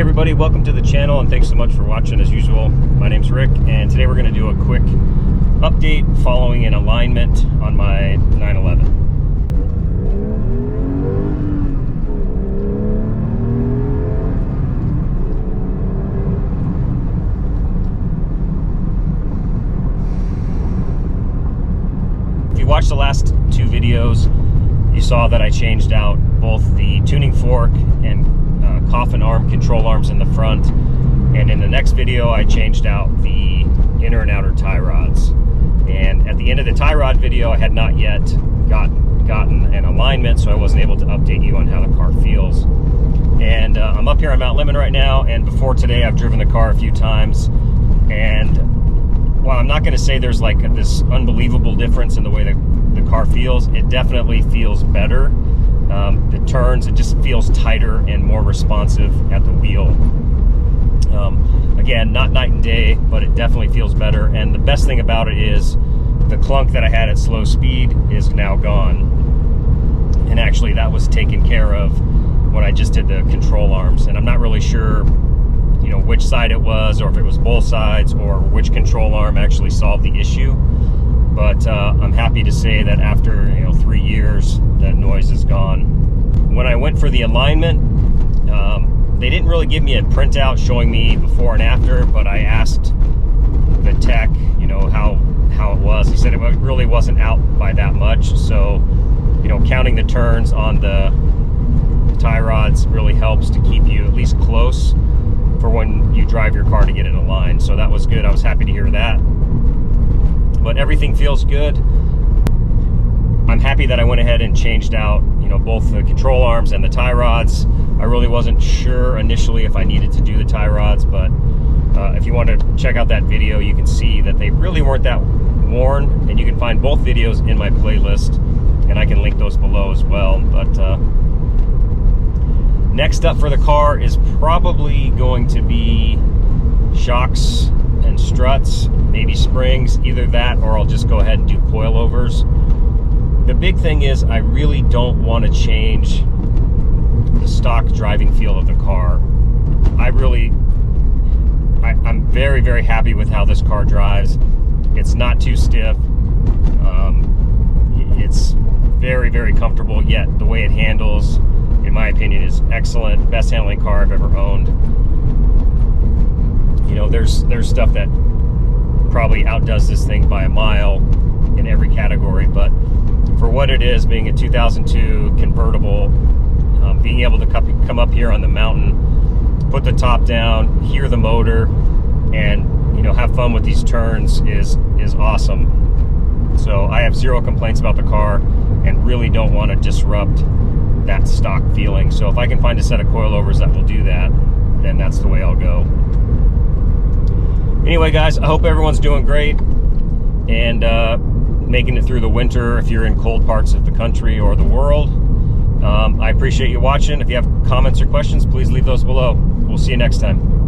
Hey everybody, welcome to the channel and thanks so much for watching as usual. My name's Rick and today we're going to do a quick update following an alignment on my 911. If you watched the last two videos, you saw that I changed out both the tuning fork and coffin arm control arms in the front, and in the next video I changed out the inner and outer tie rods. And at the end of the tie rod video I had not yet gotten an alignment, so I wasn't able to update you on how the car feels. And I'm up here on Mount Lemmon right now, and before today I've driven the car a few times, and while I'm not going to say there's like this unbelievable difference in the way the car feels, it definitely feels better. The turns, it just feels tighter and more responsive at the wheel. Again, not night and day, but it definitely feels better. And the best thing about it is the clunk that I had at slow speed is now gone. And actually that was taken care of when I just did the control arms. And I'm not really sure, you know, which side it was, or if it was both sides, or which control arm actually solved the issue. But I'm happy to say that after 3 years, that noise is gone. When I went for the alignment, they didn't really give me a printout showing me before and after, but I asked the tech, how it was. He said it really wasn't out by that much. So, counting the turns on the tie rods really helps to keep you at least close for when you drive your car to get it aligned. So that was good. I was happy to hear that. But everything feels good. I'm happy that I went ahead and changed out, both the control arms and the tie rods. I really wasn't sure initially if I needed to do the tie rods, but if you want to check out that video, you can see that they really weren't that worn, and you can find both videos in my playlist, and I can link those below as well. But next up for the car is probably going to be shocks and struts, maybe springs, either that or I'll just go ahead and do coilovers. The big thing is I really don't want to change the stock driving feel of the car. I'm very, very happy with how this car drives. It's not too stiff. It's very, very comfortable, yet the way it handles, in my opinion, is excellent. Best handling car I've ever owned. There's stuff that probably outdoes this thing by a mile in every category, but for what it is, being a 2002 convertible, being able to come up here on the mountain, put the top down, hear the motor, and have fun with these turns is awesome. So I have zero complaints about the car and really don't want to disrupt that stock feeling. So if I can find a set of coilovers that will do that, then that's the way I'll go. Anyway, guys, I hope everyone's doing great and making it through the winter if you're in cold parts of the country or the world. I appreciate you watching. If you have comments or questions, please leave those below. We'll see you next time.